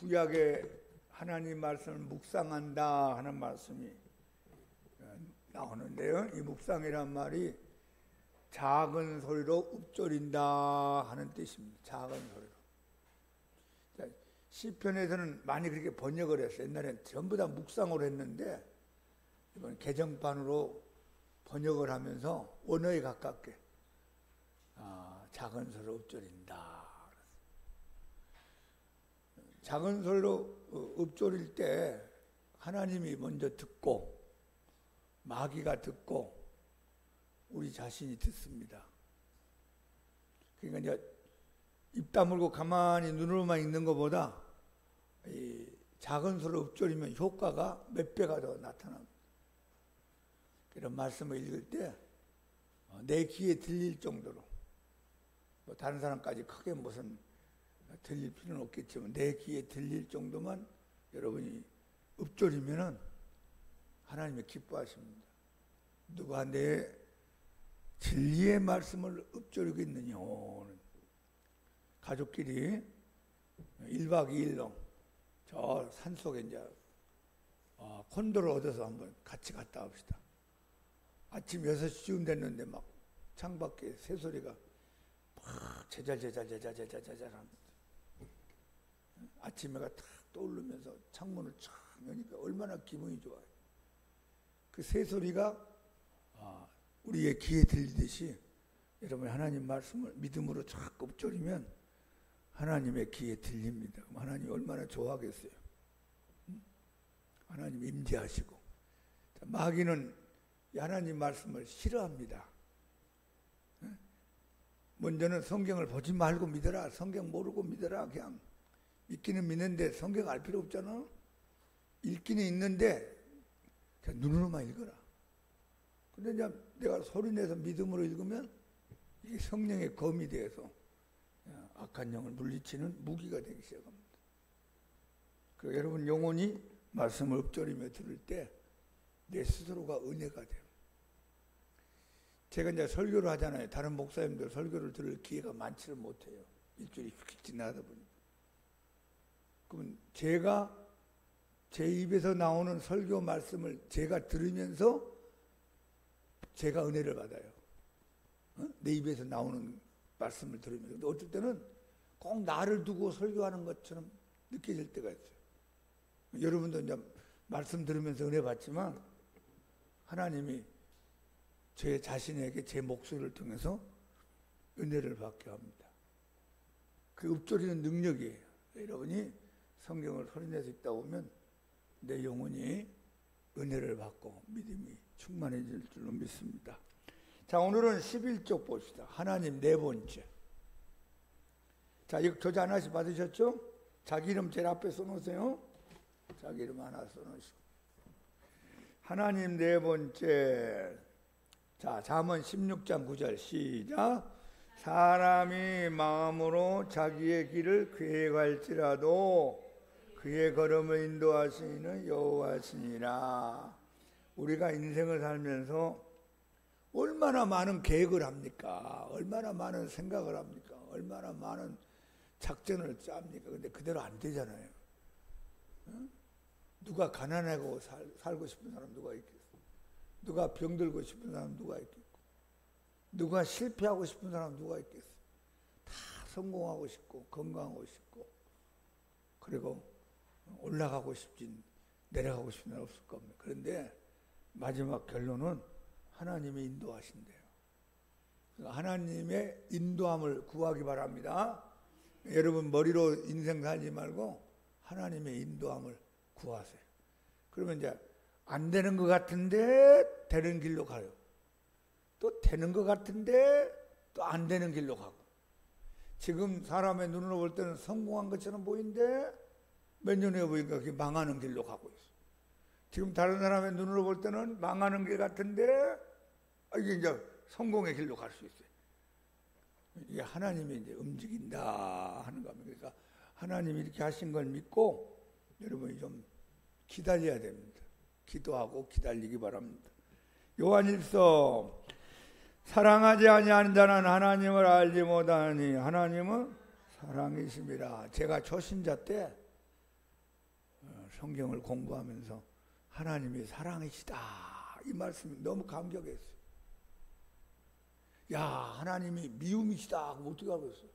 구약의 하나님 말씀을 묵상한다 하는 말씀이 나오는데요. 이 묵상이란 말이 작은 소리로 읊조린다 하는 뜻입니다. 작은 소리로. 시편에서는 많이 그렇게 번역을 했어요. 옛날엔 전부 다 묵상으로 했는데 이번 개정판으로 번역을 하면서 원어에 가깝게 작은 소리로 읊조린다. 작은 소리로 읊조릴 때 하나님이 먼저 듣고 마귀가 듣고 우리 자신이 듣습니다. 그러니까 이제 입 다물고 가만히 눈으로만 읽는 것보다 이 작은 소리로 읊조리면 효과가 몇 배가 더 나타납니다. 그런 말씀을 읽을 때 내 귀에 들릴 정도로, 뭐 다른 사람까지 크게 무슨 들릴 필요는 없겠지만 내 귀에 들릴 정도만 여러분이 읊조리면은 하나님이 기뻐하십니다. 누가 내 진리의 말씀을 읊조리고 있느냐. 가족끼리 1박 2일로 저 산속에 이제 콘도를 얻어서 한번 같이 갔다 옵시다. 아침 6시쯤 됐는데 막 창밖에 새소리가 막 제잘제잘 합니다. 아침 해가 탁 떠오르면서 창문을 촥 여니까 얼마나 기분이 좋아요. 그 새소리가 우리의 귀에 들리듯이 여러분 하나님 말씀을 믿음으로 쫙 읊조리면 하나님의 귀에 들립니다. 그럼 하나님 얼마나 좋아하겠어요. 하나님 임재하시고. 마귀는 하나님 말씀을 싫어합니다. 먼저는 성경을 보지 말고 믿어라. 성경 모르고 믿어라. 그냥 믿기는 믿는데 성경 알 필요 없잖아. 읽기는 읽는데 그냥 눈으로만 읽어라. 근데 이제 내가 소리내서 믿음으로 읽으면 이게 성령의 검이 되어서 악한 영을 물리치는 무기가 되기 시작합니다. 그 여러분 영혼이 말씀을 읊조리며 들을 때 내 스스로가 은혜가 돼요. 제가 이제 설교를 하잖아요. 다른 목사님들 설교를 들을 기회가 많지를 못해요. 일주일이 휙 지나다 보니까. 그러면 제가 제 입에서 나오는 설교 말씀을 제가 들으면서 제가 은혜를 받아요. 내 입에서 나오는 말씀을 들으면서. 근데 어쩔 때는 꼭 나를 두고 설교하는 것처럼 느껴질 때가 있어요. 여러분도 이제 말씀 들으면서 은혜 받지만 하나님이 제 자신에게 제 목소리를 통해서 은혜를 받게 합니다. 그 읊조리는 능력이에요. 여러분이 성경을 소리내서 읽다 보면 내 영혼이 은혜를 받고 믿음이 충만해질 줄로 믿습니다. 자, 오늘은 11쪽 봅시다. 하나님 네 번째. 자, 이거 교재 하나씩 받으셨죠? 자기 이름 제일 앞에 써놓으세요. 자기 이름 하나 써놓으시고. 하나님 네 번째. 자, 잠언 16장 9절 시작. 사람이 마음으로 자기의 길을 계획할지라도 그의 걸음을 인도하시는 여호와시니라. 우리가 인생을 살면서 얼마나 많은 계획을 합니까? 얼마나 많은 생각을 합니까? 얼마나 많은 작전을 짭니까? 근데 그대로 안 되잖아요. 누가 가난하고 살고 싶은 사람 누가 있겠어? 누가 병들고 싶은 사람 누가 있겠고? 누가 실패하고 싶은 사람 누가 있겠어? 다 성공하고 싶고 건강하고 싶고 그리고 올라가고 싶진 내려가고 싶은 사람 없을 겁니다. 그런데 마지막 결론은 하나님이 인도하신대요. 하나님의 인도함을 구하기 바랍니다. 여러분 머리로 인생 살지 말고 하나님의 인도함을 구하세요. 그러면 이제 안 되는 것 같은데 되는 길로 가요. 또 되는 것 같은데 또 안 되는 길로 가고. 지금 사람의 눈으로 볼 때는 성공한 것처럼 보이는데 몇 년 후에 보니까 그게 망하는 길로 가고 있어. 지금 다른 사람의 눈으로 볼 때는 망하는 길 같은데 이게 이제 성공의 길로 갈 수 있어요. 이게 하나님이 이제 움직인다 하는 겁니다. 그러니까 하나님이 이렇게 하신 걸 믿고 여러분이 좀 기다려야 됩니다. 기도하고 기다리기 바랍니다. 요한일서 사랑하지 아니하는 자는 하나님을 알지 못하니 하나님은 사랑이심이라. 제가 초신자 때 성경을 공부하면서 하나님이 사랑이시다 이 말씀이 너무 감격했어요. 야, 하나님이 미움이시다 그럼 어떻게 하겠어요?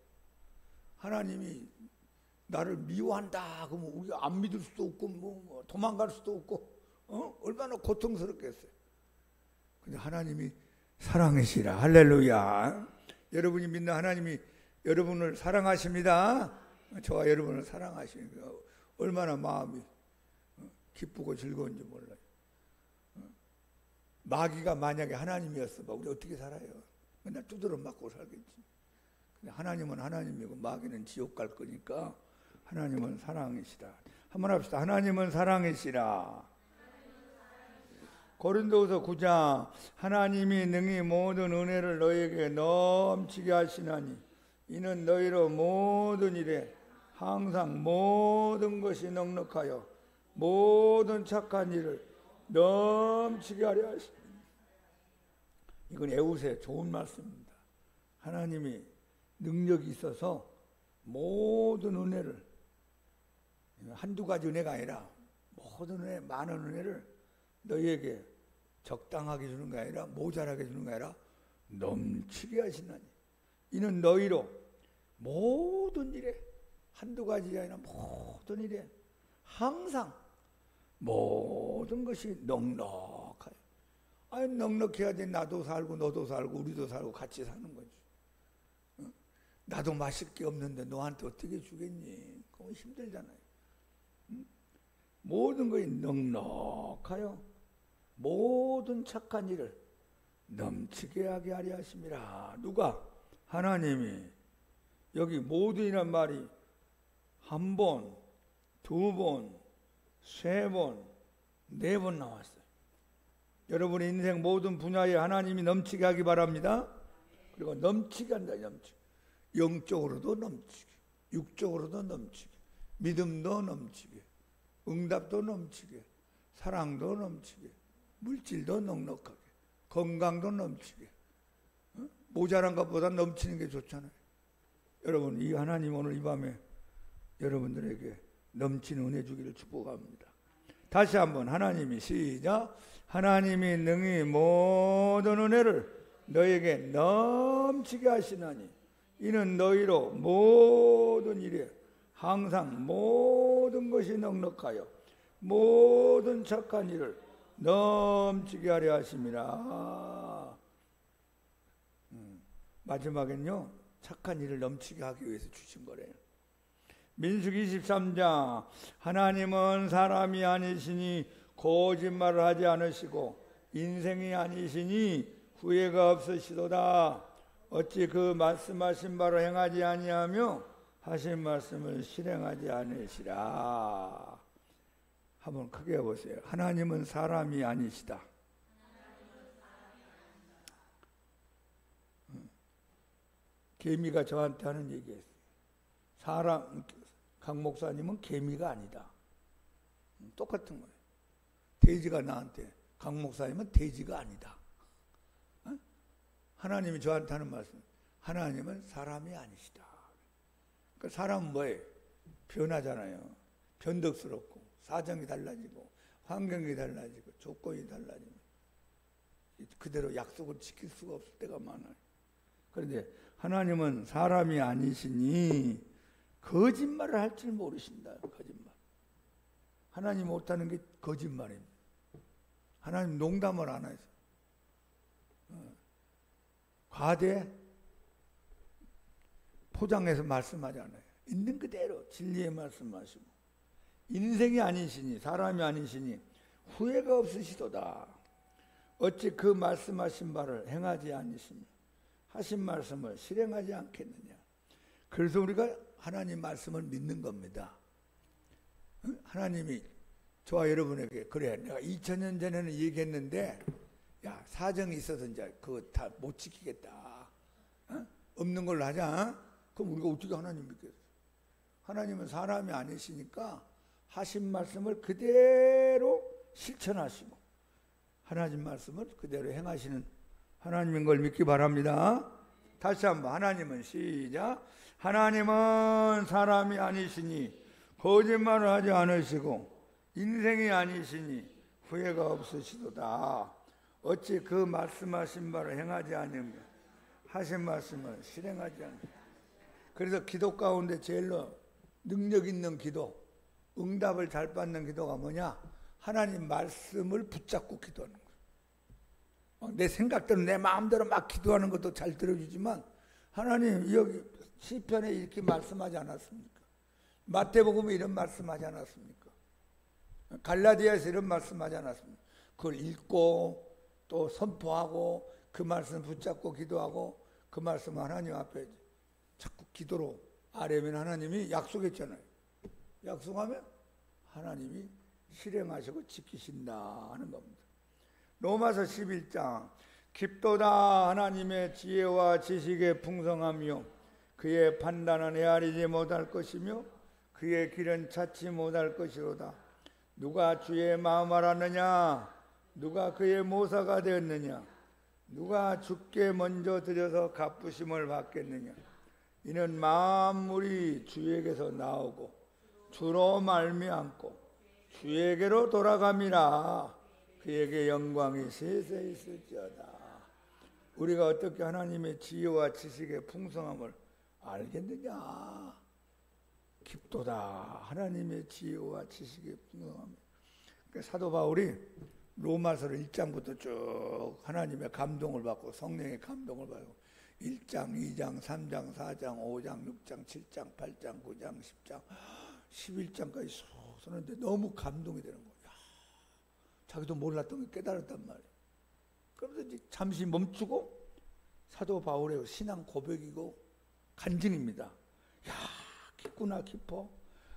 하나님이 나를 미워한다 그러면 우리가 안 믿을 수도 없고 뭐 도망갈 수도 없고 얼마나 고통스럽겠어요. 근데 하나님이 사랑이시라. 할렐루야. 여러분이 믿는 하나님이 여러분을 사랑하십니다. 저와 여러분을 사랑하시니까 얼마나 마음이 기쁘고 즐거운지 몰라요. 마귀가 만약에 하나님이었어 봐 우리 어떻게 살아요? 맨날 두드러 맞고 살겠지. 근데 하나님은 하나님이고 마귀는 지옥 갈 거니까 하나님은 사랑이시라. 한번 합시다. 하나님은 사랑이시라. 고린도후서 9장 하나님이 능히 모든 은혜를 너희에게 넘치게 하시나니 이는 너희로 모든 일에 항상 모든 것이 넉넉하여 모든 착한 일을 넘치게 하려 하십니다. 이건 에우스의 좋은 말씀입니다. 하나님이 능력이 있어서 모든 은혜를 한두 가지 은혜가 아니라 모든 은혜, 많은 은혜를 너희에게 적당하게 주는 게 아니라 모자라게 주는 게 아니라 넘치게 하시나니 이는 너희로 모든 일에 한두 가지가 아니라 모든 일에 항상 모든 것이 넉넉하여. 아니 넉넉해야지 나도 살고 너도 살고 우리도 살고 같이 사는 거지. 나도 마실 게 없는데 너한테 어떻게 주겠니? 그건 힘들잖아요. 모든 것이 넉넉하여 모든 착한 일을 넘치게 하게 하려 하심이라. 누가? 하나님이. 여기 모든이란 말이 한 번, 두 번, 세 번, 네 번 나왔어요. 여러분의 인생 모든 분야에 하나님이 넘치게 하기 바랍니다. 그리고 넘치게 한다. 넘치게. 영적으로도 넘치게, 육적으로도 넘치게, 믿음도 넘치게, 응답도 넘치게, 사랑도 넘치게, 물질도 넉넉하게, 건강도 넘치게. 모자란 것보다 넘치는 게 좋잖아요. 여러분, 이 하나님 오늘 이 밤에 여러분들에게 넘치는 은혜 주기를 축복합니다. 다시 한번 하나님이 시작. 하나님이 능히 모든 은혜를 너에게 넘치게 하시나니 이는 너희로 모든 일에 항상 모든 것이 넉넉하여 모든 착한 일을 넘치게 하려 하심이라. 마지막엔요 착한 일을 넘치게 하기 위해서 주신 거래요. 민수기 23장 하나님은 사람이 아니시니 거짓말을 하지 않으시고 인생이 아니시니 후회가 없으시도다. 어찌 그 말씀하신 바로 행하지 아니하며 하신 말씀을 실행하지 않으시라. 한번 크게 해보세요. 하나님은 사람이 아니시다. 개미가 저한테 하는 얘기예요. 강 목사님은 개미가 아니다. 똑같은 거예요. 돼지가 나한테 강 목사님은 돼지가 아니다. 하나님이 저한테 하는 말씀. 하나님은 사람이 아니시다. 그러니까 사람은 뭐예요? 변하잖아요. 변덕스럽고 사정이 달라지고 환경이 달라지고 조건이 달라지고 그대로 약속을 지킬 수가 없을 때가 많아요. 그런데 하나님은 사람이 아니시니 거짓말을 할 줄 모르신다. 거짓말. 하나님 못하는 게 거짓말입니다. 하나님 농담을 안 해서 과대 포장해서 말씀하지 않아요. 있는 그대로 진리의 말씀하시고 인생이 아니시니 사람이 아니시니 후회가 없으시도다. 어찌 그 말씀하신 바를 행하지 않으시며 하신 말씀을 실행하지 않겠느냐. 그래서 우리가 하나님 말씀을 믿는 겁니다. 하나님이 저와 여러분에게 그래 내가 2000년 전에는 얘기했는데 야 사정이 있어서 이제 그거 다 못 지키겠다. 없는 걸로 하자. 그럼 우리가 어떻게 하나님 믿겠어요? 하나님은 사람이 아니시니까 하신 말씀을 그대로 실천하시고 하나님 말씀을 그대로 행하시는 하나님인 걸 믿기 바랍니다. 다시 한번 하나님은 시작. 하나님은 사람이 아니시니 거짓말을 하지 않으시고 인생이 아니시니 후회가 없으시도다. 어찌 그 말씀하신 바를 행하지 아니하며 하신 말씀을 실행하지 않으며. 그래서 기도 가운데 제일로 능력 있는 기도, 응답을 잘 받는 기도가 뭐냐? 하나님 말씀을 붙잡고 기도하는 거예요. 내 생각대로 내 마음대로 막 기도하는 것도 잘 들어주지만 하나님 여기 시편에 이렇게 말씀하지 않았습니까? 마태복음에 이런 말씀하지 않았습니까? 갈라디아에서 이런 말씀하지 않았습니까? 그걸 읽고 또 선포하고 그 말씀 붙잡고 기도하고 그 말씀 하나님 앞에 자꾸 기도로 아뢰면 하나님이 약속했잖아요. 약속하면 하나님이 실행하시고 지키신다 하는 겁니다. 로마서 11장 깊도다 하나님의 지혜와 지식의 풍성하며 그의 판단은 헤아리지 못할 것이며 그의 길은 찾지 못할 것이로다. 누가 주의 마음을 알았느냐? 누가 그의 모사가 되었느냐? 누가 주께 먼저 드려서 갚으심을 받겠느냐? 이는 만물이 주에게서 나오고 주로 말미암고 주에게로 돌아감이라. 그에게 영광이 세세 있을지어다. 우리가 어떻게 하나님의 지혜와 지식의 풍성함을 알겠느냐? 깊도다 하나님의 지혜와 지식의 풍성함. 그러니까 사도 바울이 로마서를 1장부터 쭉 하나님의 감동을 받고 성령의 감동을 받고 1장, 2장, 3장, 4장, 5장, 6장, 7장, 8장, 9장, 10장, 11장까지 쭉 쓰는데 너무 감동이 되는 거야. 자기도 몰랐던 걸 깨달았단 말이야. 그러면서 이제 잠시 멈추고 사도 바울의 신앙 고백이고 간증입니다. 야, 깊구나, 깊어.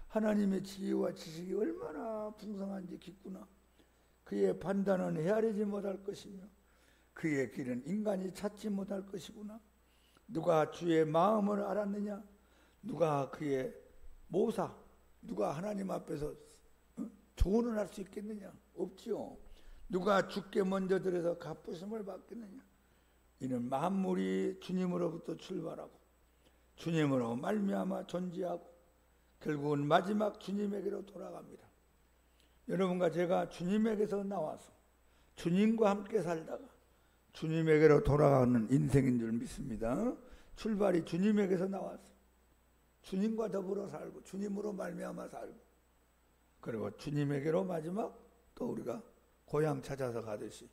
하나님의 지혜와 지식이 얼마나 풍성한지 깊구나. 그의 판단은 헤아리지 못할 것이며 그의 길은 인간이 찾지 못할 것이구나. 누가 주의 마음을 알았느냐? 누가 그의 모사, 누가 하나님 앞에서 조언을 할 수 있겠느냐? 없지요. 누가 주께 먼저 들여서 갚으심을 받겠느냐? 이는 만물이 주님으로부터 출발하고 주님으로 말미암아 존재하고 결국은 마지막 주님에게로 돌아갑니다. 여러분과 제가 주님에게서 나와서 주님과 함께 살다가 주님에게로 돌아가는 인생인 줄 믿습니다. 출발이 주님에게서 나와서 주님과 더불어 살고 주님으로 말미암아 살고 그리고 주님에게로 마지막 또 우리가 고향 찾아서 가듯이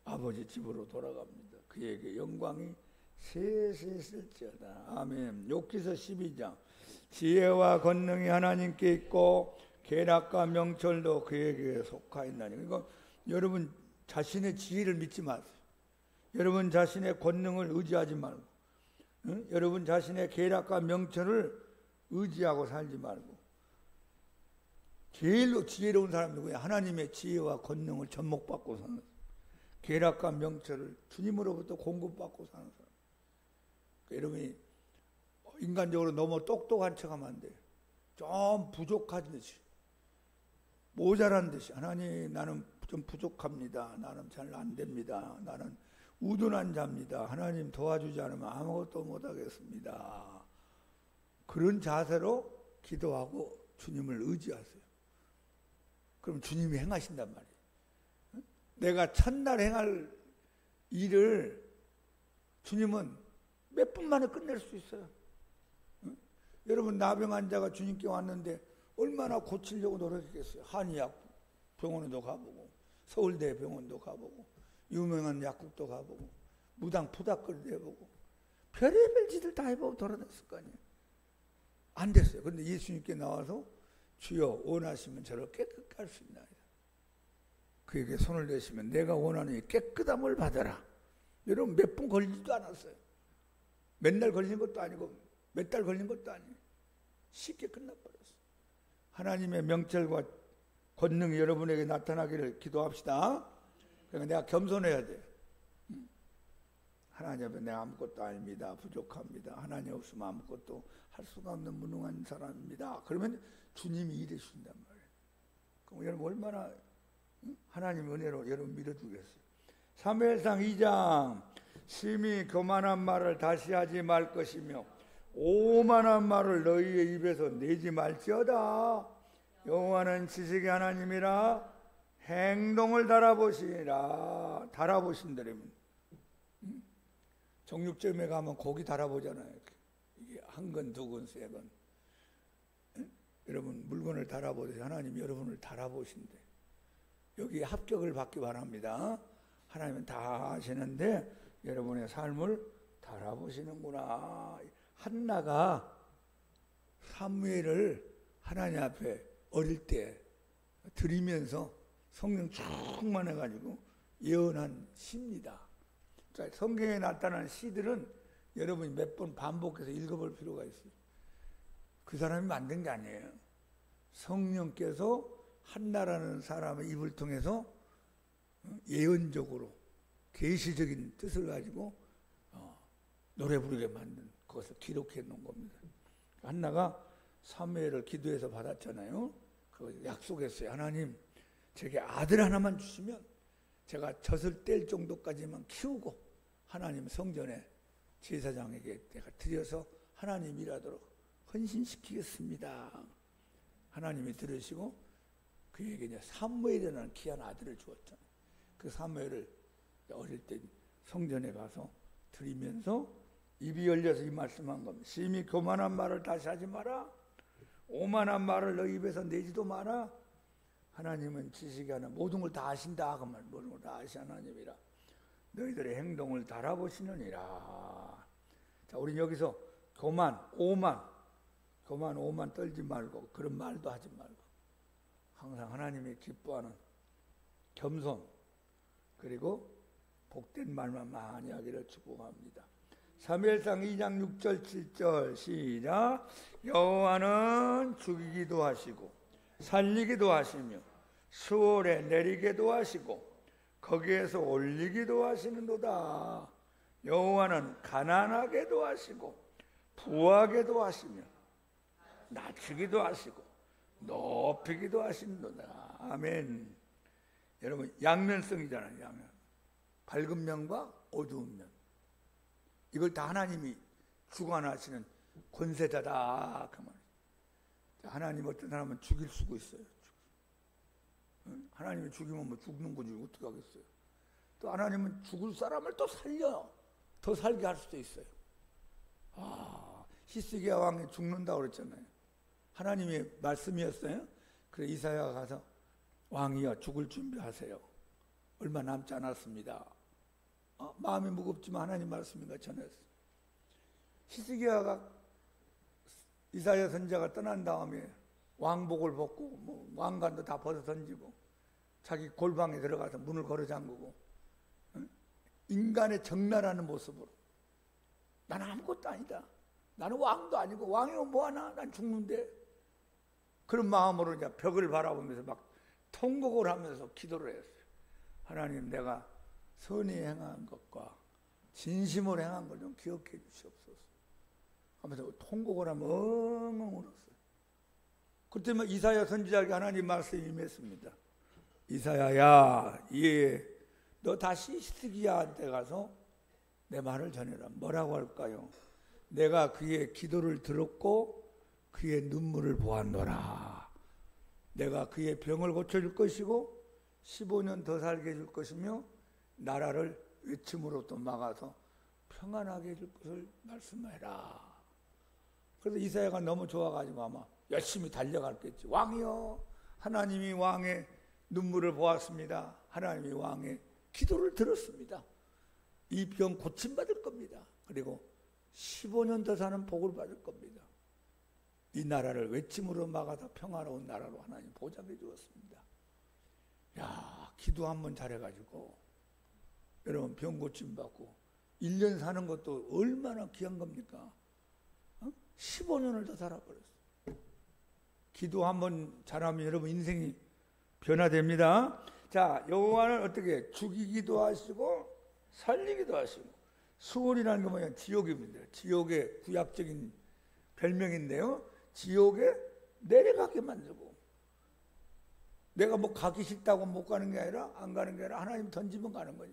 아버지 집으로 돌아갑니다. 그에게 영광이 세세 있을지어다. 아멘. 욥기서 12장 지혜와 권능이 하나님께 있고 계략과 명철도 그에게 속하였나니. 그러니까 여러분 자신의 지혜를 믿지 마세요. 여러분 자신의 권능을 의지하지 말고 여러분 자신의 계략과 명철을 의지하고 살지 말고 제일로 지혜로운 사람이 누구야? 하나님의 지혜와 권능을 접목받고 사는 계략과 명철을 주님으로부터 공급받고 사는 사람. 그러니까 여러분이 인간적으로 너무 똑똑한 척하면 안 돼요. 좀 부족한 듯이 모자란 듯이 하나님 나는 좀 부족합니다. 나는 잘 안 됩니다. 나는 우둔한 자입니다. 하나님 도와주지 않으면 아무것도 못하겠습니다. 그런 자세로 기도하고 주님을 의지하세요. 그럼 주님이 행하신단 말이에요. 내가 첫날 행할 일을 주님은 몇 분 만에 끝낼 수 있어요. 여러분 나병 환자가 주님께 왔는데 얼마나 고치려고 노력했겠어요. 한의학 병원에도 가보고 서울대 병원도 가보고 유명한 약국도 가보고 무당 푸닥거리도 해보고 별의별 짓을 다 해보고 돌아다녔을 거 아니에요. 안 됐어요. 그런데 예수님께 나와서 주여 원하시면 저를 깨끗게 할 수 있나이다. 그에게 손을 대시면 내가 원하는 깨끗함을 받아라. 여러분 몇 분 걸리지도 않았어요. 맨날 걸린 것도 아니고 몇 달 걸린 것도 아니에요. 쉽게 끝나버렸어요. 하나님의 명철과 권능이 여러분에게 나타나기를 기도합시다. 그러니까 내가 겸손해야 돼요. 하나님 앞에 내가 아무것도 아닙니다. 부족합니다. 하나님 없으면 아무것도 할 수가 없는 무능한 사람입니다. 그러면 주님이 일해 주신단 말이에요. 그럼 여러분 얼마나 하나님 은혜로 여러분 밀어주겠어요. 사무엘상 2장 심히 교만한 말을 다시 하지 말 것이며 오만한 말을 너희의 입에서 내지 말지어다. 여호와는 지식의 하나님이라 행동을 달아보시라. 달아보신다면 정육점에 가면 고기 달아보잖아요. 이게 한 건, 두 건, 세 건. 여러분 물건을 달아보세요. 하나님이 여러분을 달아보신대. 여기 합격을 받기 바랍니다. 하나님은 다 아시는데 여러분의 삶을 달아보시는구나. 한나가 사무엘을 하나님 앞에 어릴 때 드리면서 성령 충만해가지고 예언한 시입니다. 자, 성경에 나타난 시들은 여러분이 몇 번 반복해서 읽어볼 필요가 있어요. 그 사람이 만든 게 아니에요. 성령께서 한나라는 사람의 입을 통해서 예언적으로 계시적인 뜻을 가지고 노래 부르게 만든 그것을 기록해 놓은 겁니다. 한나가 사무엘을 기도해서 받았잖아요. 그걸 약속했어요. 하나님, 제게 아들 하나만 주시면 제가 젖을 뗄 정도까지만 키우고 하나님 성전에 제사장에게 내가 드려서 하나님 일하도록 헌신시키겠습니다. 하나님이 들으시고 그에게 이제 사무엘이라는 귀한 아들을 주었잖아요. 그 사무엘을 어릴 때 성전에 가서 드리면서 입이 열려서 이 말씀한 겁니다. 심히 교만한 말을 다시 하지 마라. 오만한 말을 너 입에서 내지도 마라. 하나님은 지식이 하나 모든 걸 다 아신다. 그 말 모든 걸 다 아시 하나님이라. 너희들의 행동을 달아보시느니라. 자, 우리 여기서 교만, 오만 떨지 말고 그런 말도 하지 말고 항상 하나님이 기뻐하는 겸손 그리고 복된 말만 많이 하기를 축복합니다. 사무엘상 2장 6절 7절 시작. 여호와는 죽이기도 하시고 살리기도 하시며 수월에 내리기도 하시고 거기에서 올리기도 하시는도다. 여호와는 가난하게도 하시고 부하게도 하시며 낮추기도 하시고 높이기도 하시는도다. 아멘. 여러분 양면성이잖아요. 양면. 밝은 면과 어두운 면. 이걸 다 하나님이 주관하시는 권세자다 그 말이에요. 하나님 어떤 사람은 죽일 수가 있어요. 하나님이 죽이면 뭐 죽는 거지 어떻게 하겠어요. 또 하나님은 죽을 사람을 또 살려 더 살게 할 수도 있어요. 히스기야 왕이 죽는다고 그랬잖아요. 하나님의 말씀이었어요. 그래서 이사야가 가서 왕이여 죽을 준비하세요. 얼마 남지 않았습니다. 마음이 무겁지만 하나님 말씀인가 전했어요. 히스기야가 이사야 선지자가 떠난 다음에 왕복을 벗고 뭐 왕관도 다 벗어 던지고 자기 골방에 들어가서 문을 걸어 잠그고 인간의 적나라는 모습으로 나는 아무것도 아니다. 나는 왕도 아니고 왕이면 뭐하나? 난 죽는데. 그런 마음으로 이제 벽을 바라보면서 막 통곡을 하면서 기도를 했어요. 하나님, 내가 선히 행한 것과 진심으로 행한 걸 좀 기억해 주시옵소서 하면서 통곡을 하면 엉엉 울었어요. 그때 막 이사야 선지자에게 하나님 말씀이 임했습니다. 이사야야, 너 다시 히스기야한테 가서 내 말을 전해라. 뭐라고 할까요? 내가 그의 기도를 들었고 그의 눈물을 보았노라. 내가 그의 병을 고쳐줄 것이고 15년 더 살게 해줄 것이며 나라를 외침으로 또 막아서 평안하게 해줄 것을 말씀해라. 그래서 이사야가 너무 좋아가지고 아마 열심히 달려갔겠지. 왕이여, 하나님이 왕의 눈물을 보았습니다. 하나님이 왕의 기도를 들었습니다. 이 병 고침받을 겁니다. 그리고 15년 더 사는 복을 받을 겁니다. 이 나라를 외침으로 막아서 평화로운 나라로 하나님 보장해 주었습니다. 야, 기도 한번 잘해가지고 여러분 병 고침받고 1년 사는 것도 얼마나 귀한 겁니까? 15년을 더 살아버렸어요. 기도 한번 잘하면 여러분 인생이 변화됩니다. 자, 여호와는 어떻게 죽이기도 하시고 살리기도 하시고, 수월이라는 건 뭐냐? 지옥입니다. 지옥의 구약적인 별명인데요. 지옥에 내려가게 만들고, 내가 뭐 가기 싫다고 못 가는 게 아니라 안 가는 게 아니라 하나님 던지면 가는 거죠.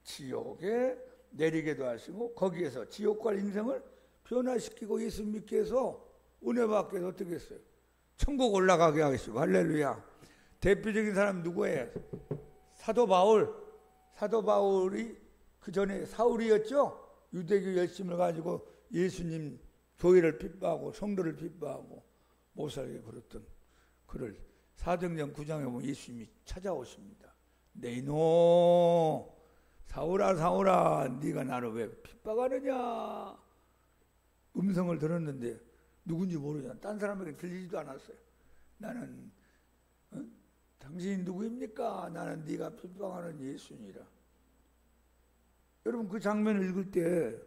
지옥에 내리게도 하시고 거기에서 지옥과 인생을 변화시키고 예수 믿게 해서 은혜 받게 해서 어떻게 했어요? 천국 올라가게 하시고. 할렐루야. 대표적인 사람 누구예요? 사도 바울. 사도 바울이 그 전에 사울이었죠. 유대교 열심을 가지고 예수님 교회를 핍박하고 성도를 핍박하고 못 살게 그랬던 그를 사도행전 9장에 보면 예수님이 찾아오십니다. 내 이놈 사울아 사울아 네가 나를 왜 핍박하느냐. 음성을 들었는데 누군지 모르잖아. 딴 사람에게 들리지도 않았어요. 나는 당신이 누구입니까? 나는 네가 핍박하는 예수니라. 여러분 그 장면을 읽을 때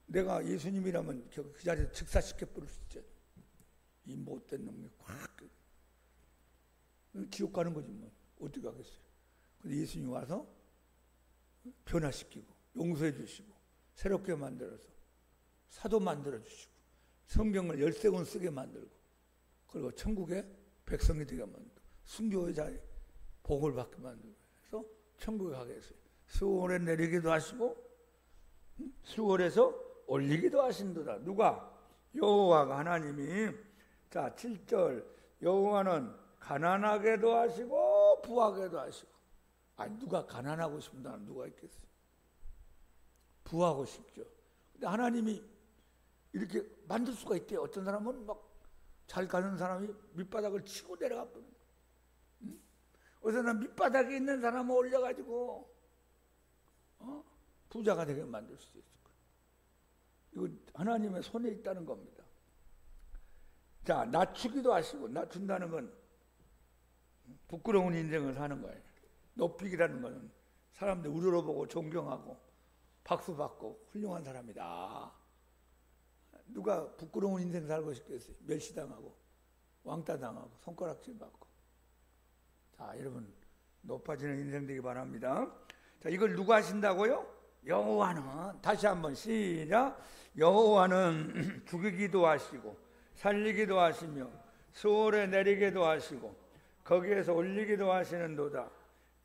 내가 예수님이라면 그 자리에서 즉사시켜 버릴 수 있잖아요. 이 못된 놈이 확 지옥 가는 거지 뭐. 어떻게 하겠어요. 근데 예수님이 와서 변화시키고 용서해 주시고 새롭게 만들어서 사도 만들어 주시고 성경을 13권 쓰게 만들고 그리고 천국의 백성이 되게 만들고 순교의 자리 복을 받게 만들고 해서 천국에 가게 했어요. 수월에 내리기도 하시고 수월에서 올리기도 하신도다. 누가? 여호와가 하나님이. 자 7절 여호와는 가난하게도 하시고 부하게도 하시고. 아니 누가 가난하고 싶다는 누가 있겠어요? 부하고 싶죠. 근데 하나님이 이렇게 만들 수가 있대요. 어떤 사람은 막 잘 가는 사람이 밑바닥을 치고 내려가 버려요. 어떤 사람 밑바닥에 있는 사람을 올려가지고 부자가 되게 만들 수도 있을 거예요. 이거 하나님의 손에 있다는 겁니다. 자, 낮추기도 하시고. 낮춘다는 건 부끄러운 인생을 사는 거예요. 높이기라는 것은 사람들 우러러보고 존경하고 박수받고 훌륭한 사람이다. 누가 부끄러운 인생 살고 싶겠어요? 멸시당하고 왕따당하고 손가락질 받고. 자, 여러분 높아지는 인생 되기 바랍니다. 자, 이걸 누가 하신다고요? 여호와는. 다시 한번 시작. 여호와는 죽이기도 하시고 살리기도 하시며 수월에 내리기도 하시고 거기에서 올리기도 하시는도다.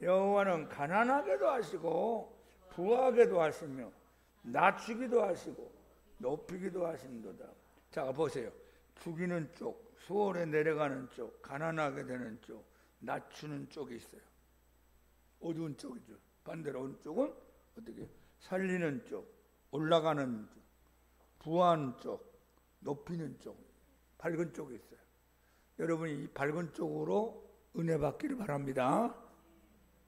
여호와는 가난하게도 하시고 부하게도 하시며 낮추기도 하시고 높이기도 하신도다. 자, 보세요. 죽이는 쪽, 수월에 내려가는 쪽, 가난하게 되는 쪽, 낮추는 쪽이 있어요. 어두운 쪽이죠. 반대로 어두운 쪽은 어떻게? 살리는 쪽, 올라가는 쪽, 부하는 쪽, 높이는 쪽, 밝은 쪽이 있어요. 여러분이 이 밝은 쪽으로 은혜 받기를 바랍니다.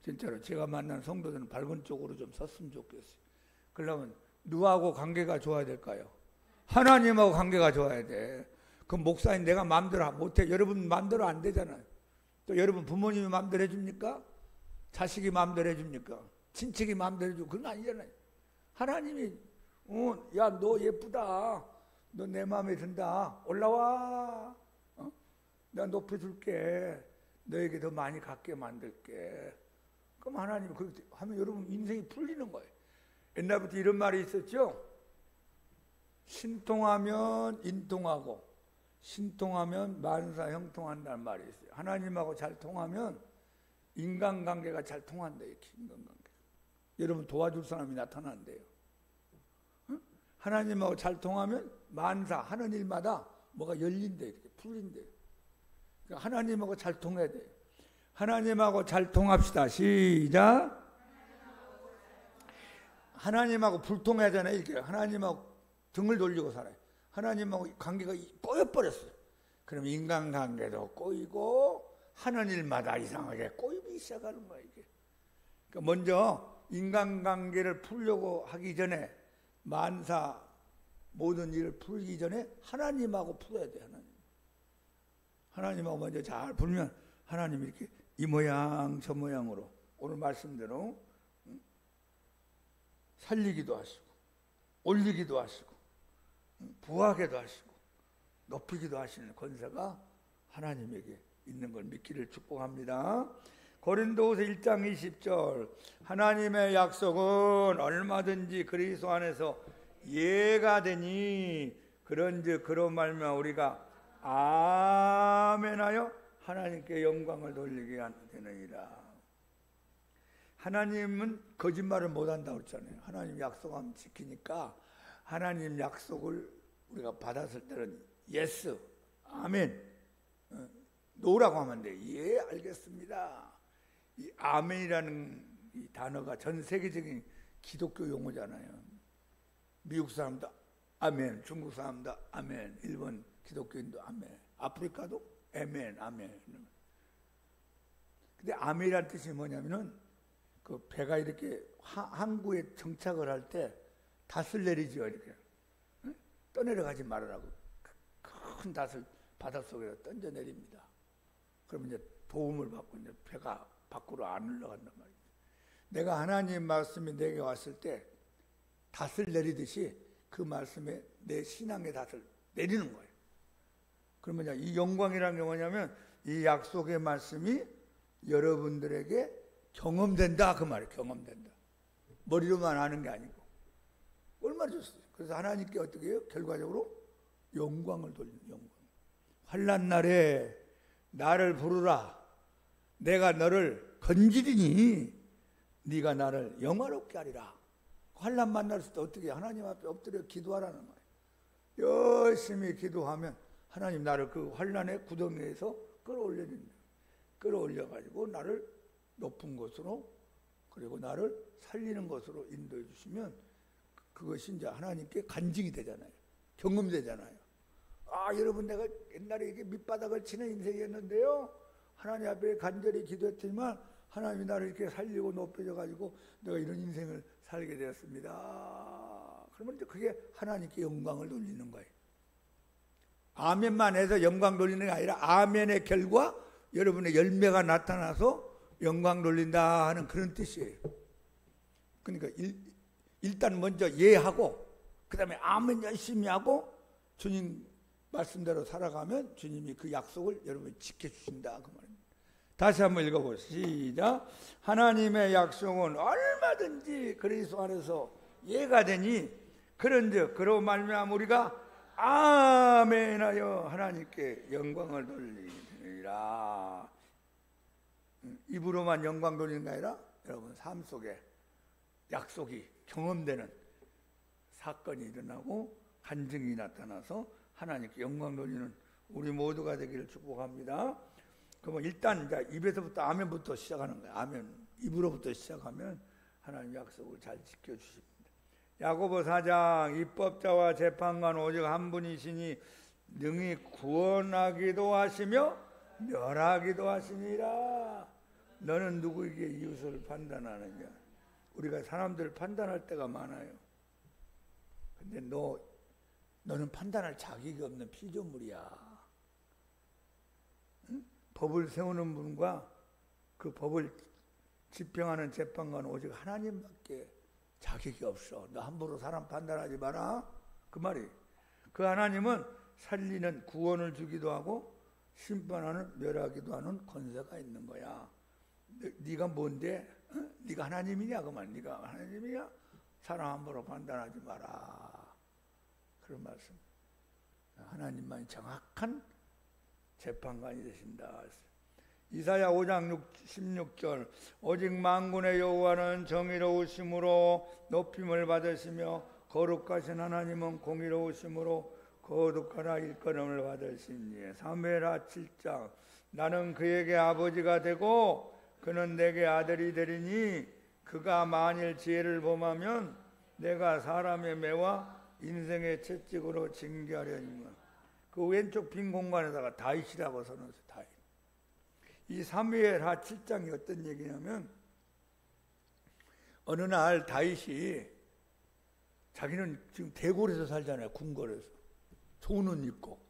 진짜로 제가 만난 성도들은 밝은 쪽으로 좀 섰으면 좋겠어요. 그러면 누구하고 관계가 좋아야 될까요? 하나님하고 관계가 좋아야 돼. 그럼 목사님 내가 마음대로 못해. 여러분 마음대로 안 되잖아요. 또 여러분 부모님이 마음대로 해줍니까? 자식이 마음대로 해줍니까? 친척이 마음대로 해주고 그건 아니잖아요. 하나님이 야 너 예쁘다. 너 내 마음에 든다. 올라와. 내가 높여줄게. 너에게 더 많이 갖게 만들게. 그럼 하나님이 그렇게 하면 여러분 인생이 풀리는 거예요. 옛날부터 이런 말이 있었죠. 신통하면 인통하고 신통하면 만사 형통한다는 말이 있어요. 하나님하고 잘 통하면 인간관계가 잘 통한다. 이렇게 인간관계. 여러분 도와줄 사람이 나타난대요. 하나님하고 잘 통하면 만사 하는 일마다 뭐가 열린대. 이렇게 풀린대. 그러니까 하나님하고 잘 통해야 돼요. 하나님하고 잘 통합시다. 시작. 하나님하고 불통하잖아요. 이렇게 하나님하고 등을 돌리고 살아요. 하나님하고 관계가 꼬여버렸어요. 그럼 인간관계도 꼬이고 하는 일마다 이상하게 꼬이기 시작하는 거예요. 이게. 그러니까 먼저 인간관계를 풀려고 하기 전에 만사 모든 일을 풀기 전에 하나님하고 풀어야 돼요. 하나님하고 먼저 잘 풀면 하나님이 이렇게 이 모양 저 모양으로 오늘 말씀대로 살리기도 하시고 올리기도 하시고 부하게도 하시고 높이기도 하시는 권세가 하나님에게 있는 걸 믿기를 축복합니다. 고린도후서 1장 20절 하나님의 약속은 얼마든지 그리스도 안에서 예가 되니 그런즉 그로 말미암아 우리가 아멘하여 하나님께 영광을 돌리게 되느니라. 하나님은 거짓말을 못한다고 그랬잖아요. 하나님 약속하면 지키니까 하나님 약속을 우리가 받았을 때는 예스, 아멘. 노라고 하면 돼. 예, 알겠습니다. 이 아멘이라는 이 단어가 전 세계적인 기독교 용어잖아요. 미국 사람도 아멘, 중국 사람도 아멘, 일본 기독교인도 아멘, 아프리카도 아멘, 아멘. 근데 아멘이라는 뜻이 뭐냐면은 그 배가 이렇게 항구에 정착을 할 때 닷을 내리죠. 이렇게 떠내려가지 말으라고 큰 닷을 바닷속에 던져 내립니다. 그러면 이제 도움을 받고 이제 배가 밖으로 안 흘러간단 말이에요. 내가 하나님 말씀이 내게 왔을 때 닷을 내리듯이 그 말씀에 내 신앙의 닷을 내리는 거예요. 그러면 이 영광이라는 게 뭐냐면 이 약속의 말씀이 여러분들에게 경험된다 그 말이에요. 경험된다. 머리로만 아는 게 아니고 얼마나 좋습니까? 그래서 하나님께 어떻게 해요? 결과적으로 영광을 돌리는 영광. 환난 날에 나를 부르라. 내가 너를 건지리니 네가 나를 영화롭게 하리라. 환난 만났을 때 어떻게 하나님 앞에 엎드려 기도하라는 거예요. 열심히 기도하면 하나님 나를 그 환난의 구덩이에서 끌어올려가지고 나를 높은 곳으로 그리고 나를 살리는 것으로 인도해 주시면 그것이 이제 하나님께 간증이 되잖아요. 경험되잖아요. 아, 여러분 내가 옛날에 이게 밑바닥을 치는 인생이었는데요. 하나님 앞에 간절히 기도했지만 하나님이 나를 이렇게 살리고 높여줘 가지고 내가 이런 인생을 살게 되었습니다. 그러면 이제 그게 하나님께 영광을 돌리는 거예요. 아멘만 해서 영광 돌리는 게 아니라 아멘의 결과 여러분의 열매가 나타나서 영광 돌린다 하는 그런 뜻이에요. 그러니까 일단 먼저 예하고 그 다음에 아멘 열심히 하고 주님 말씀대로 살아가면 주님이 그 약속을 여러분이 지켜주신다 그 말입니다. 다시 한번 읽어보시죠. 시작. 하나님의 약속은 얼마든지 그리스도 안에서 예가 되니 그런즉 그로 말미암아 우리가 아멘하여 하나님께 영광을 돌리리라. 입으로만 영광 돌리는 게 아니라 여러분 삶 속에 약속이 경험되는 사건이 일어나고 간증이 나타나서 하나님께 영광 돌리는 우리 모두가 되기를 축복합니다. 그러면 일단 이제 입에서부터 아멘부터 시작하는 거예요. 아멘. 입으로부터 시작하면 하나님 약속을 잘 지켜주십니다. 야고보 4장 입법자와 재판관 오직 한 분이시니 능히 구원하기도 하시며 멸하기도 하시니라. 너는 누구에게 이웃을 판단하느냐? 우리가 사람들 판단할 때가 많아요. 근데 너는 판단할 자격이 없는 피조물이야. 응? 법을 세우는 분과 그 법을 집행하는 재판관은 오직 하나님밖에 자격이 없어. 너 함부로 사람 판단하지 마라. 그 말이. 그 하나님은 살리는 구원을 주기도 하고 심판하는 멸하기도 하는 권세가 있는 거야. 네가 뭔데? 어? 네가 하나님이냐? 그 말. 네가 하나님이냐? 사람 함부로 판단하지 마라. 그런 말씀. 하나님만이 정확한 재판관이 되신다. 이사야 5장 16절 오직 만군의 여호와는 정의로우심으로 높임을 받으시며 거룩하신 하나님은 공의로우심으로 거룩하라 일컬음을 받으시니. 사무엘하 7장 나는 그에게 아버지가 되고 그는 내게 아들이 되리니 그가 만일 지혜를 범하면 내가 사람의 매와 인생의 채찍으로 징계하려니만. 그 왼쪽 빈 공간에다가 다윗이라고 써놓으세요. 다윗. 이 사무엘하 7장이 어떤 얘기냐면 어느 날 다윗이 자기는 지금 대궐에서 살잖아요. 궁궐에서. 좋은 옷 입고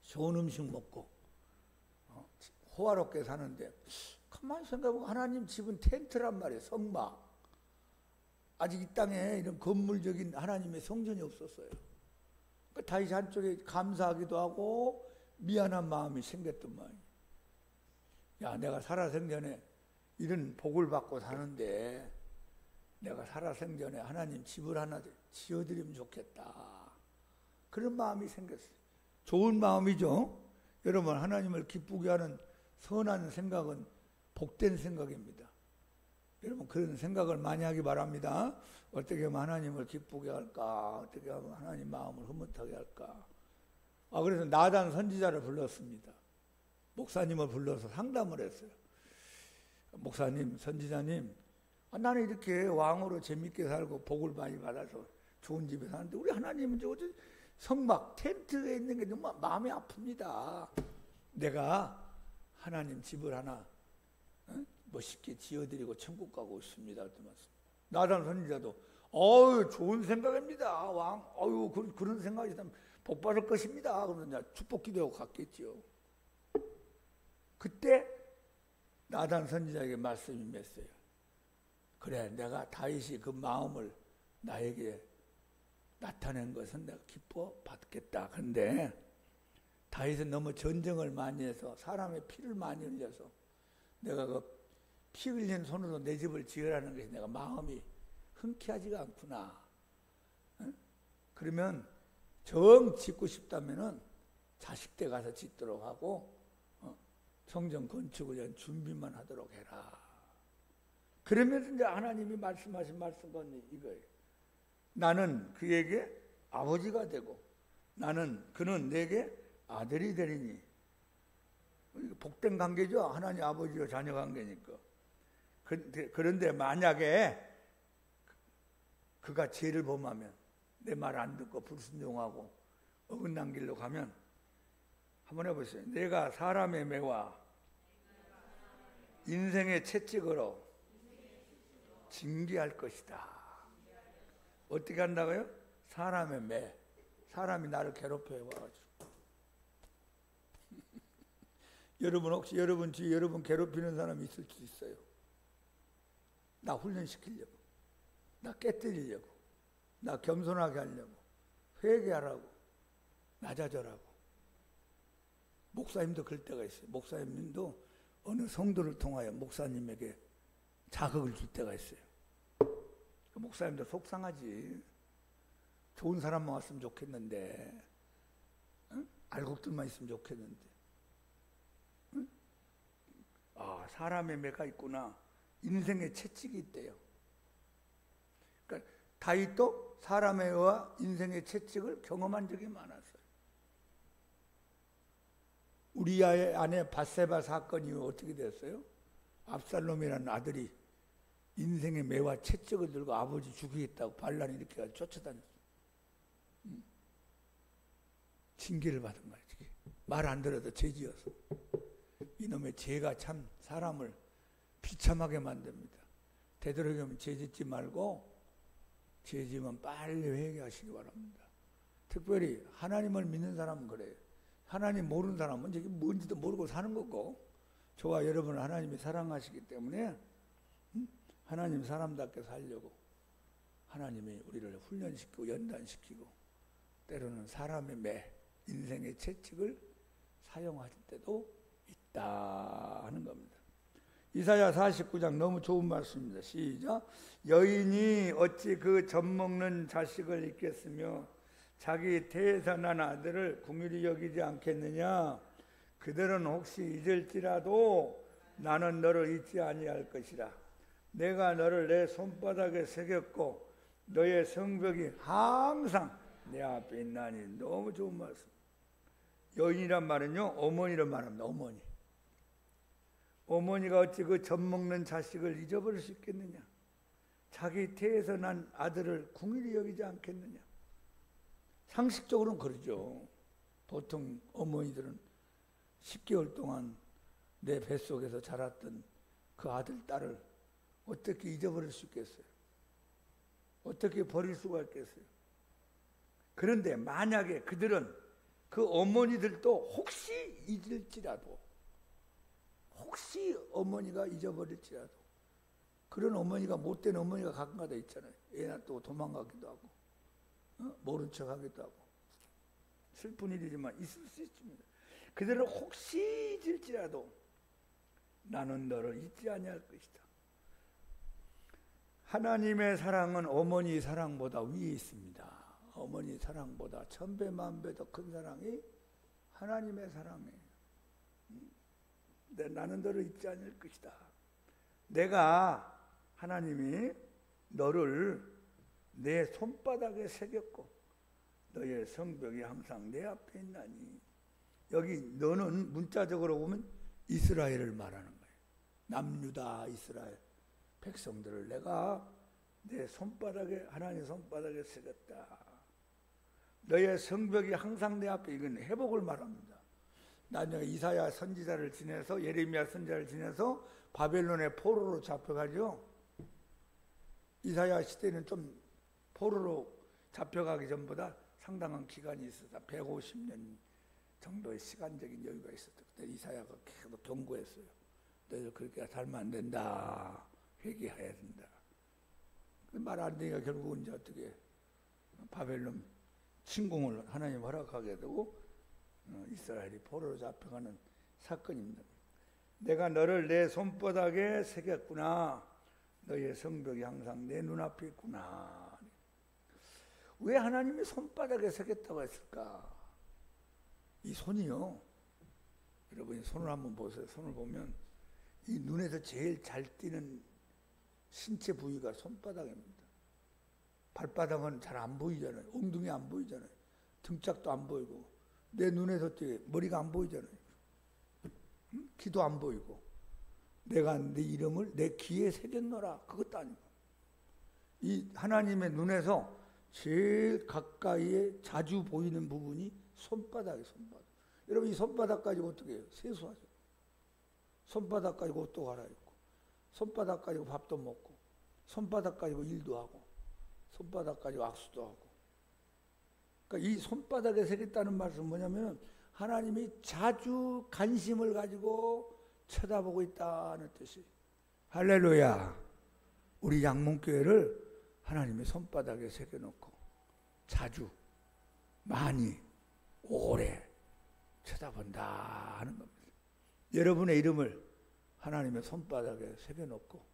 좋은 음식 먹고 호화롭게 사는데 가만히 생각해보면 하나님 집은 텐트란 말이에요. 성막. 아직 이 땅에 이런 건물적인 하나님의 성전이 없었어요. 그러니까 다윗이 한쪽에 감사하기도 하고 미안한 마음이 생겼던 마음이에요. 야, 내가 살아생전에 이런 복을 받고 사는데 내가 살아생전에 하나님 집을 하나 지어드리면 좋겠다. 그런 마음이 생겼어요. 좋은 마음이죠. 여러분, 하나님을 기쁘게 하는 선한 생각은 복된 생각입니다. 여러분, 그런 생각을 많이 하기 바랍니다. 어떻게 하면 하나님을 기쁘게 할까? 어떻게 하면 하나님 마음을 흐뭇하게 할까? 그래서 나단 선지자를 불렀습니다. 목사님을 불러서 상담을 했어요. 목사님, 선지자님, 나는 이렇게 왕으로 재밌게 살고 복을 많이 받아서 좋은 집에 사는데 우리 하나님은 성막 텐트에 있는 게 너무 마음이 아픕니다. 내가 하나님 집을 하나 멋있게 지어드리고 천국 가고 있습니다. 나단 선지자도 좋은 생각입니다. 왕, 그런 생각이 있다면 복 받을 것입니다. 그러면 축복 기도하고 갔겠죠. 그때 나단 선지자에게 말씀이 맺어요. 그래, 내가 다윗이 그 마음을 나에게 나타낸 것은 내가 기뻐 받겠다. 근데 다윗은 너무 전쟁을 많이 해서 사람의 피를 많이 흘려서 내가 그 피 흘린 손으로 내 집을 지으라는 것이 내가 마음이 흔쾌하지가 않구나. 그러면 정 짓고 싶다면은 자식 때 가서 짓도록 하고 성전 건축을 위한 준비만 하도록 해라. 그러면서 이제 하나님이 말씀하신 말씀은 이거예요. 나는 그에게 아버지가 되고 그는 내게 아들이 되리니. 복된 관계죠. 하나님 아버지와 자녀 관계니까. 그런데 만약에 그가 죄를 범하면 내 말 안 듣고 불순종하고 어긋난 길로 가면 한번 해보세요. 내가 사람의 매와 인생의 채찍으로 징계할 것이다. 어떻게 한다고요? 사람의 매. 사람이 나를 괴롭혀와가지고. 여러분 혹시 여러분 주위에 여러분 괴롭히는 사람이 있을 수 있어요. 나 훈련시키려고, 나 깨뜨리려고, 나 겸손하게 하려고, 회개하라고, 낮아져라고. 목사님도 그럴 때가 있어요. 목사님도 어느 성도를 통하여 목사님에게 자극을 줄 때가 있어요. 목사님도 속상하지. 좋은 사람만 왔으면 좋겠는데, 알곡들만 있으면 좋겠는데. 사람의 매가 있구나. 인생의 채찍이 있대요. 그러니까 다윗도 사람의 매와 인생의 채찍을 경험한 적이 많았어요. 우리아의 아내 밧세바 사건이 어떻게 됐어요? 압살롬이라는 아들이 인생의 매와 채찍을 들고 아버지 죽이겠다고 반란이 이렇게 쫓아다녔어요. 징계를 받은 거예요. 말 안 들어도 죄지어서. 이놈의 죄가 참 사람을 비참하게 만듭니다. 되도록이면 죄짓지 말고 죄지면 빨리 회개하시기 바랍니다. 특별히 하나님을 믿는 사람은 그래요. 하나님 모르는 사람은 이게 뭔지도 모르고 사는 거고, 저와 여러분을 하나님이 사랑하시기 때문에 하나님 사람답게 살려고 하나님이 우리를 훈련시키고 연단시키고 때로는 사람의 매, 인생의 채찍을 사용하실 때도 있다 하는 겁니다. 이사야 49장 너무 좋은 말씀입니다. 시작. 여인이 어찌 그 젖먹는 자식을 잊겠으며 자기 태에서 난 아들을 긍휼히 여기지 않겠느냐. 그들은 혹시 잊을지라도 나는 너를 잊지 아니할 것이라. 내가 너를 내 손바닥에 새겼고 너의 성벽이 항상 내 앞에 있나니. 너무 좋은 말씀. 여인이란 말은요, 어머니란 말합니다. 어머니가 어찌 그 젖먹는 자식을 잊어버릴 수 있겠느냐. 자기 태에서 난 아들을 긍휼히 여기지 않겠느냐. 상식적으로는 그러죠. 보통 어머니들은 10개월 동안 내 뱃속에서 자랐던 그 아들, 딸을 어떻게 잊어버릴 수 있겠어요? 어떻게 버릴 수가 있겠어요? 그런데 만약에 그들은 그 어머니들도 혹시 잊을지라도, 혹시 어머니가 잊어버릴지라도, 그런 어머니가 못된 어머니가 가끔가다 있잖아요. 애 놔두고 도망가기도 하고, 모른 척하기도 하고, 슬픈 일이지만 있을 수 있습니다. 그들은 혹시 잊을지라도 나는 너를 잊지 아니할 것이다. 하나님의 사랑은 어머니 사랑보다 위에 있습니다. 어머니 사랑보다 천배 만배 더 큰 사랑이 하나님의 사랑이에요. 나는 너를 잊지 않을 것이다. 내가 하나님이 너를 내 손바닥에 새겼고 너의 성벽이 항상 내 앞에 있나니. 여기 너는 문자적으로 보면 이스라엘을 말하는 거예요. 남유다 이스라엘 백성들을 내가 내 손바닥에, 하나님의 손바닥에 새겼다. 너의 성벽이 항상 내 앞에. 이건 회복을 말합니다. 나중에 이사야 선지자를 지내서, 예레미야 선지자를 지내서 바벨론의 포로로 잡혀가죠. 이사야 시대는 좀 포로로 잡혀가기 전보다 상당한 기간이 있었다. 150년 정도의 시간적인 여유가 있었다. 그때 이사야가 계속 경고했어요. 너희들 그렇게 살면 안 된다. 회개해야 된다. 말 안 되니까 결국은 이제 어떻게 바벨론 침공을 하나님 허락하게 되고 이스라엘이 포로로 잡혀가는 사건입니다. 내가 너를 내 손바닥에 새겼구나. 너의 성벽이 항상 내 눈앞에 있구나. 왜 하나님이 손바닥에 새겼다고 했을까? 이 손이요, 여러분이 손을 한번 보세요. 손을 보면 이 눈에서 제일 잘 띄는 신체 부위가 손바닥입니다. 발바닥은 잘 안 보이잖아요. 엉덩이 안 보이잖아요. 등짝도 안 보이고, 내 눈에서 띄게 머리가 안 보이잖아요. 귀도 안 보이고. 내가 네 이름을 내 귀에 새겼노라. 그것도 아니고, 이 하나님의 눈에서 제일 가까이에 자주 보이는 부분이 손바닥이에요. 손바닥. 여러분, 이 손바닥 가지고 어떻게 해요? 세수하죠. 손바닥 가지고 옷도 갈아입고, 손바닥 가지고 밥도 먹고, 손바닥 가지고 일도 하고, 손바닥 가지고 악수도 하고. 그러니까 이 손바닥에 새겼다는 말씀은 뭐냐면 하나님이 자주 관심을 가지고 쳐다보고 있다는 뜻이. 할렐루야. 우리 양문교회를 하나님의 손바닥에 새겨놓고 자주, 많이, 오래 쳐다본다 하는 겁니다. 여러분의 이름을 하나님의 손바닥에 새겨놓고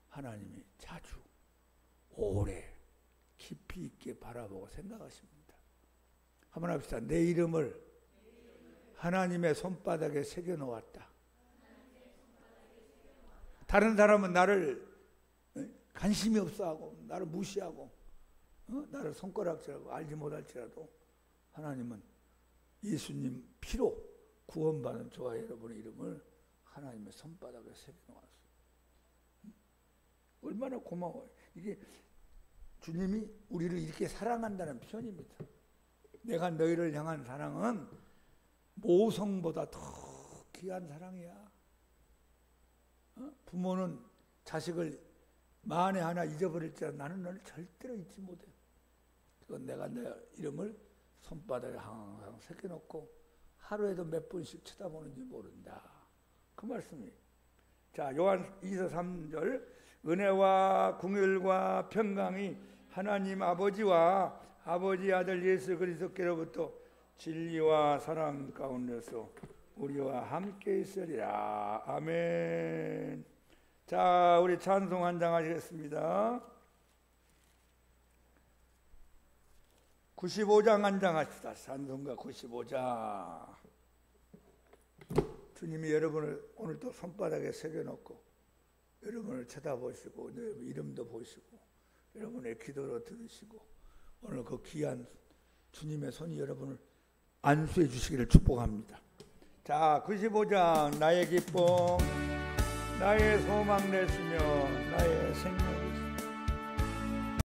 하나님이 자주, 오래, 깊이 있게 바라보고 생각하십니다. 한번 합시다. 내 이름을 하나님의 손바닥에 새겨놓았다. 다른 사람은 나를 관심이 없어하고 나를 무시하고 나를 손가락질하고 알지 못할지라도 하나님은 예수님 피로 구원받은 저와 여러분의 이름을 하나님의 손바닥에 새겨놓았어요. 얼마나 고마워요. 이게 주님이 우리를 이렇게 사랑한다는 표현입니다. 내가 너희를 향한 사랑은 모성보다 더 귀한 사랑이야. 부모는 자식을 만에 하나 잊어버릴지라도 나는 너를 절대로 잊지 못해. 그건 내가 내 이름을 손바닥에 항상 새겨놓고 하루에도 몇 번씩 쳐다보는지 모른다. 그 말씀이. 자, 요한 2서 3절. 은혜와 긍휼과 평강이 하나님 아버지와 아버지 아들 예수 그리스도께로부터 진리와 사랑 가운데서 우리와 함께 있으리라. 아멘. 자, 우리 찬송 한 장 하시겠습니다. 95장 한 장 합시다. 찬송가 95장. 주님이 여러분을 오늘 또 손바닥에 새겨놓고 여러분을 쳐다보시고 이름도 보시고 여러분의 기도로 들으시고 오늘 그 귀한 주님의 손이 여러분을 안수해 주시기를 축복합니다. 자, 95장. 나의 기쁨, 나의 소망 되시며 나의 생명